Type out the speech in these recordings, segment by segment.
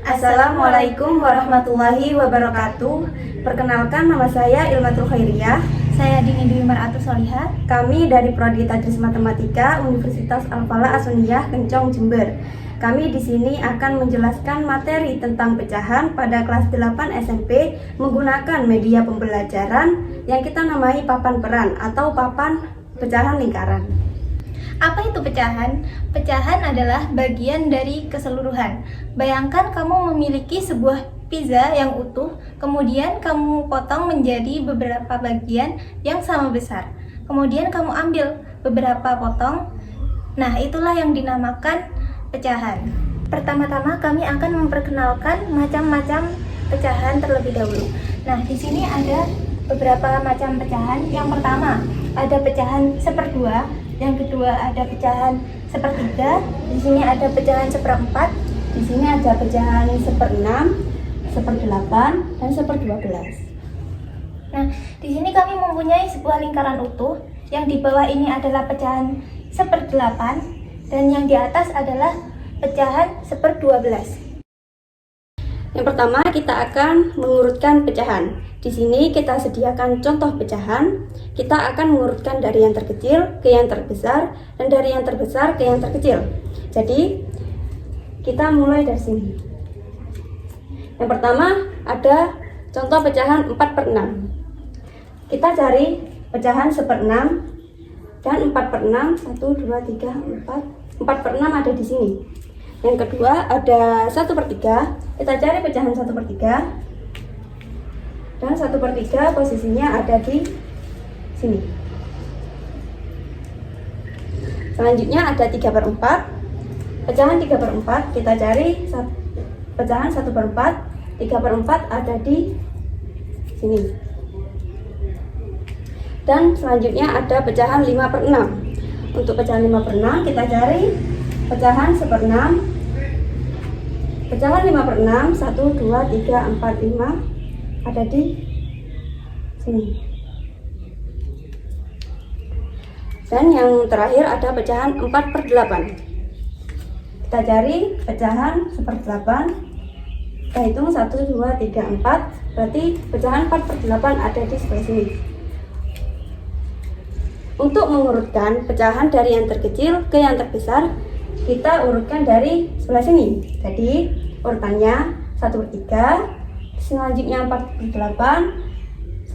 Assalamualaikum warahmatullahi wabarakatuh. Perkenalkan, nama saya Ilmatul Khairiyah. Saya Dini Dwi Mar'atus Solihat. Kami dari Prodi Tadris Matematika Universitas Al-Falah As-Sunniyah, Kencong, Jember. Kami di sini akan menjelaskan materi tentang pecahan pada kelas 8 SMP menggunakan media pembelajaran yang kita namai papan peran atau papan pecahan lingkaran. Apa itu pecahan? Pecahan adalah bagian dari keseluruhan. Bayangkan kamu memiliki sebuah pizza yang utuh, kemudian kamu potong menjadi beberapa bagian yang sama besar. Kemudian kamu ambil beberapa potong. Nah, itulah yang dinamakan pecahan. Pertama-tama kami akan memperkenalkan macam-macam pecahan terlebih dahulu. Nah, di sini ada beberapa macam pecahan. Yang pertama, ada pecahan seperdua. Yang kedua ada pecahan sepertiga, di sini ada pecahan seperempat, di sini ada pecahan seperenam, seperdelapan, dan seperdua-belas. Nah, di sini kami mempunyai sebuah lingkaran utuh, yang di bawah ini adalah pecahan seperdelapan, dan yang di atas adalah pecahan seperdua-belas. Yang pertama kita akan mengurutkan pecahan. Di sini kita sediakan contoh pecahan. Kita akan mengurutkan dari yang terkecil ke yang terbesar dan dari yang terbesar ke yang terkecil. Jadi kita mulai dari sini. Yang pertama ada contoh pecahan 4/6. Kita cari pecahan seperenam dan 4/6. 1, 2, 3, 4. 4/6 ada di sini. Yang kedua ada 1/3. Kita cari pecahan 1/3. Dan 1/3 posisinya ada di sini. Selanjutnya ada 3/4. Pecahan 3/4 kita cari pecahan 1/4. 3/4 ada di sini. Dan selanjutnya ada pecahan 5/6. Untuk pecahan 5/6 kita cari pecahan 1/6. Pecahan 5/6, 1, 2, 3, 4, 5 ada di sini. Dan yang terakhir ada pecahan 4/8. Kita cari pecahan 1/8. Kita hitung 1, 2, 3, 4. Berarti pecahan 4/8 ada di sebelah sini. Untuk mengurutkan pecahan dari yang terkecil ke yang terbesar, kita urutkan dari sebelah sini. Jadi urutannya 1/3, selanjutnya 4/8,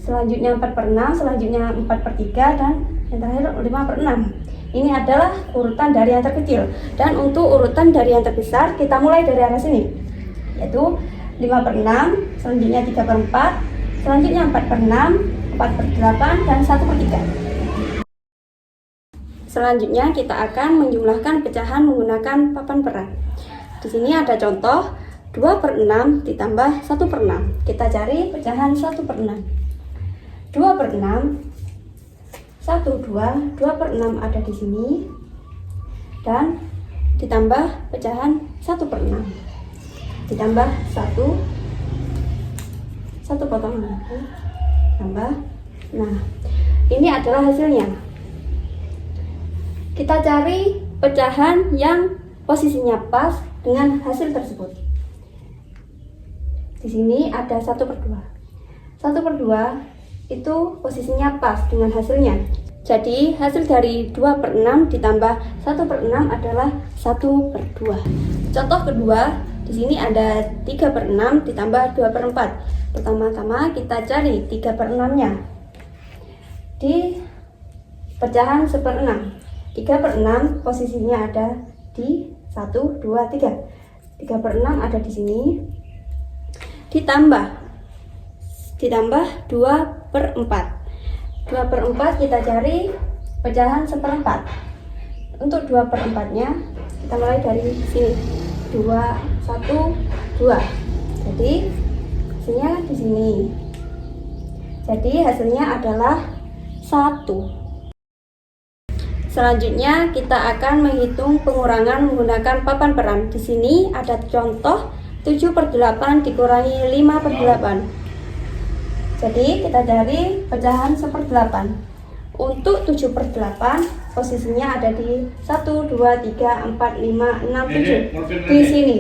selanjutnya 4/6, selanjutnya 4/3, dan yang terakhir 5/6. Ini adalah urutan dari yang terkecil. Dan untuk urutan dari yang terbesar, kita mulai dari arah sini, yaitu 5/6, selanjutnya 3/4, selanjutnya 4/6, 4/8, dan 1/3. Selanjutnya kita akan menjumlahkan pecahan menggunakan papan peran. Di sini ada contoh 2/6 ditambah 1/6. Kita cari pecahan 1/6. 2/6, 1, 2, 2/6 ada di sini. Dan ditambah pecahan 1/6. Ditambah 1 potong lagi. Tambah. Nah, ini adalah hasilnya. Kita cari pecahan yang posisinya pas dengan hasil tersebut. Di sini ada 1/2. 1/2 itu posisinya pas dengan hasilnya. Jadi hasil dari 2/6 ditambah 1/6 adalah 1/2. Contoh kedua, di sini ada 3/6 ditambah 2/4. Pertama-tama kita cari 3/6-nya di pecahan 1/6. 3/6 posisinya ada di 1, 2, 3. 3/6 ada di sini. Ditambah 2/4. 2/4 kita cari pecahan 1/4. Untuk 2/4-nya kita mulai dari sini. 2, 1, 2. Jadi hasilnya di sini. Jadi hasilnya adalah 1. Selanjutnya kita akan menghitung pengurangan menggunakan papan peran. Di sini ada contoh 7/8 dikurangi 5/8. Jadi kita cari pecahan 1/8. Untuk 7/8 posisinya ada di 1, 2, 3, 4, 5, 6, 7 di sini.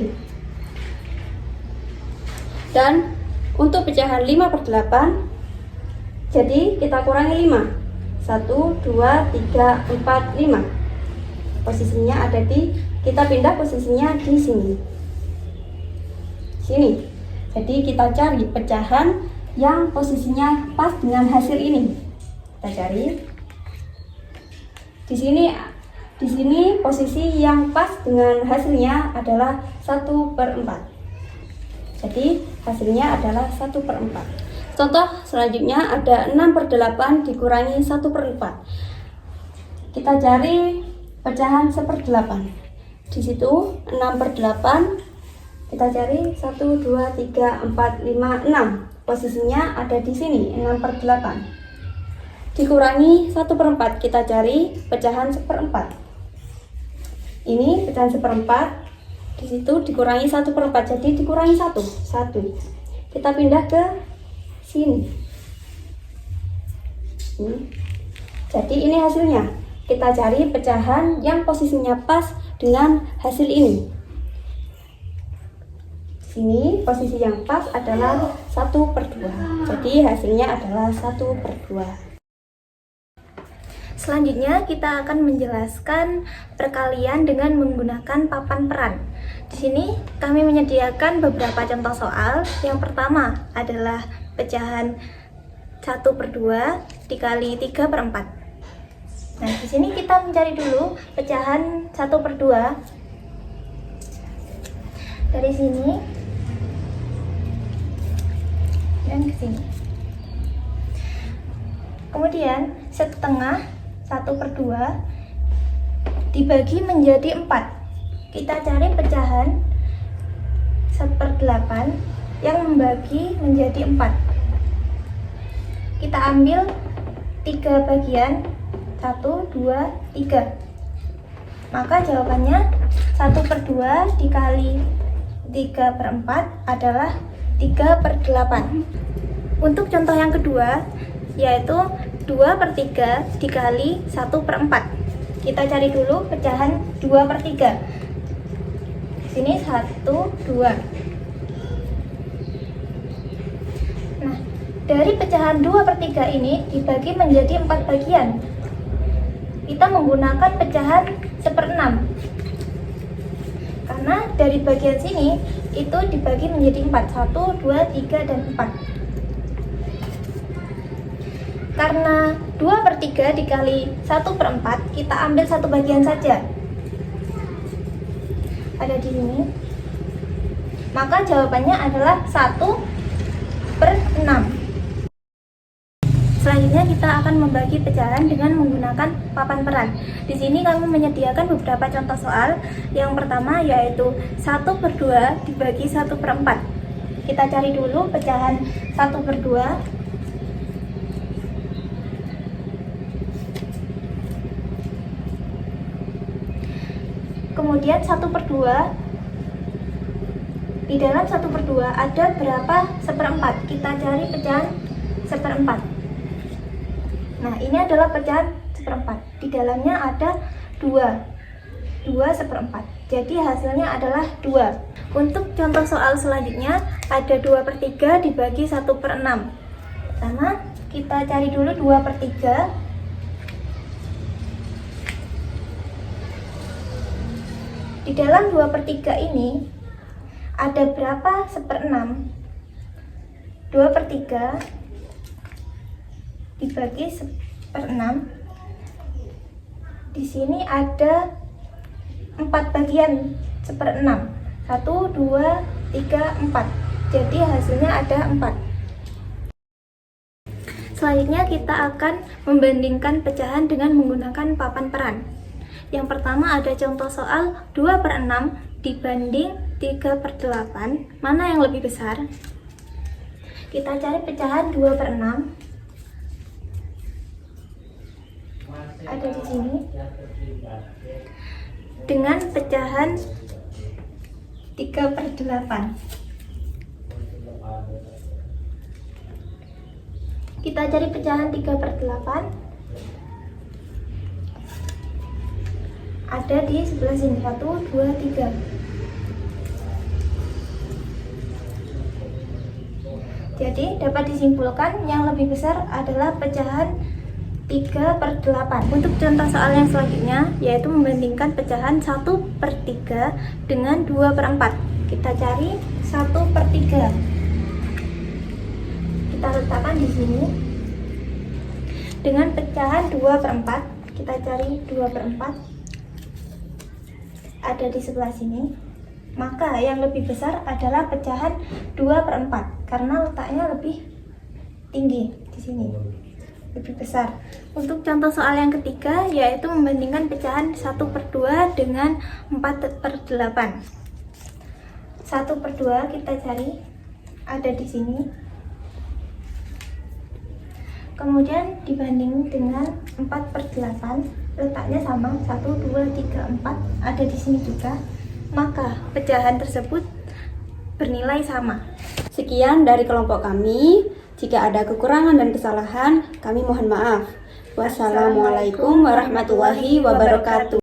Dan untuk pecahan 5/8, jadi kita kurangi 5. 1, 2, 3, 4, 5. Posisinya ada di, kita pindah posisinya di sini. Sini. Jadi kita cari pecahan yang posisinya pas dengan hasil ini. Kita cari. Di sini posisi yang pas dengan hasilnya adalah 1/4. Jadi hasilnya adalah 1/4. Contoh selanjutnya ada 6/8 dikurangi 1/4. Kita cari pecahan 1/8. Di situ 6/8 kita cari 1, 2, 3, 4, 5, 6. Posisinya ada di sini 6/8. Dikurangi 1/4, kita cari pecahan 1/4. Ini pecahan 1/4. Di situ dikurangi 1/4, jadi dikurangi 1. Kita pindah ke sini. Jadi ini hasilnya. Kita cari pecahan yang posisinya pas dengan hasil ini. Sini posisi yang pas adalah 1/2. Jadi hasilnya adalah 1/2. Selanjutnya kita akan menjelaskan perkalian dengan menggunakan papan peran. Di sini kami menyediakan beberapa contoh soal. Yang pertama adalah pecahan 1/2 dikali 3/4. Nah, di sini kita mencari dulu pecahan 1/2 dari sini dan ke sini. Kemudian setengah 1/2 dibagi menjadi 4. Kita cari pecahan 1/8 yang membagi menjadi 4. Kita ambil 3 bagian, 1, 2, 3. Maka jawabannya 1/2 dikali 3/4 adalah 3/8. Untuk contoh yang kedua, yaitu 2/3 dikali 1/4. Kita cari dulu pecahan 2/3. Di sini 1, 2. Nah, dari pecahan 2/3 ini dibagi menjadi 4 bagian. Kita menggunakan pecahan 1/6. Karena dari bagian sini itu dibagi menjadi 4. 1, 2, 3, dan 4. Karena 2/3 dikali 1/4, kita ambil 1 bagian saja. Ada di sini. Maka jawabannya adalah 1/6. Selanjutnya kita akan membagi pecahan dengan menggunakan papan peran. Di sini kami menyediakan beberapa contoh soal. Yang pertama yaitu 1/2 dibagi 1/4. Kita cari dulu pecahan 1/2. Kemudian 1/2. Di dalam 1/2 ada berapa 1/4? Kita cari pecahan 1/4. Nah, ini adalah pecahan 1/4. Di dalamnya ada 2 1/4. Jadi hasilnya adalah 2. Untuk contoh soal selanjutnya ada 2/3 dibagi 1/6. Pertama, kita cari dulu 2/3. Di dalam 2/3 ini ada berapa 1/6? 2/3 dibagi 1/6. Di sini ada 4 bagian 1/6. 1, 2, 3, 4. Jadi hasilnya ada 4. Selanjutnya kita akan membandingkan pecahan dengan menggunakan papan peran. Yang pertama ada contoh soal 2/6 dibanding 3/8. Mana yang lebih besar? Kita cari pecahan 2/6. Ada di sini. Dengan pecahan 3/8. Kita cari pecahan 3/8. Ada di sebelah sini. 1, 2, 3. Jadi dapat disimpulkan yang lebih besar adalah pecahan 3/8. Untuk contoh soal yang selanjutnya, yaitu membandingkan pecahan 1/3 dengan 2/4. Kita cari 1/3. Kita letakkan di sini. Dengan pecahan 2/4, kita cari 2/4. Ada di sebelah sini. Maka yang lebih besar adalah pecahan 2/4 karena letaknya lebih tinggi di sini. Lebih besar. Untuk contoh soal yang ketiga, yaitu membandingkan pecahan 1/2 dengan 4/8. 1/2 kita cari, ada di sini. Kemudian dibanding dengan 4/8, letaknya sama, 1, 2, 3, 4, ada di sini juga. Maka pecahan tersebut bernilai sama. Sekian dari kelompok kami. Jika ada kekurangan dan kesalahan, kami mohon maaf. Wassalamualaikum warahmatullahi wabarakatuh.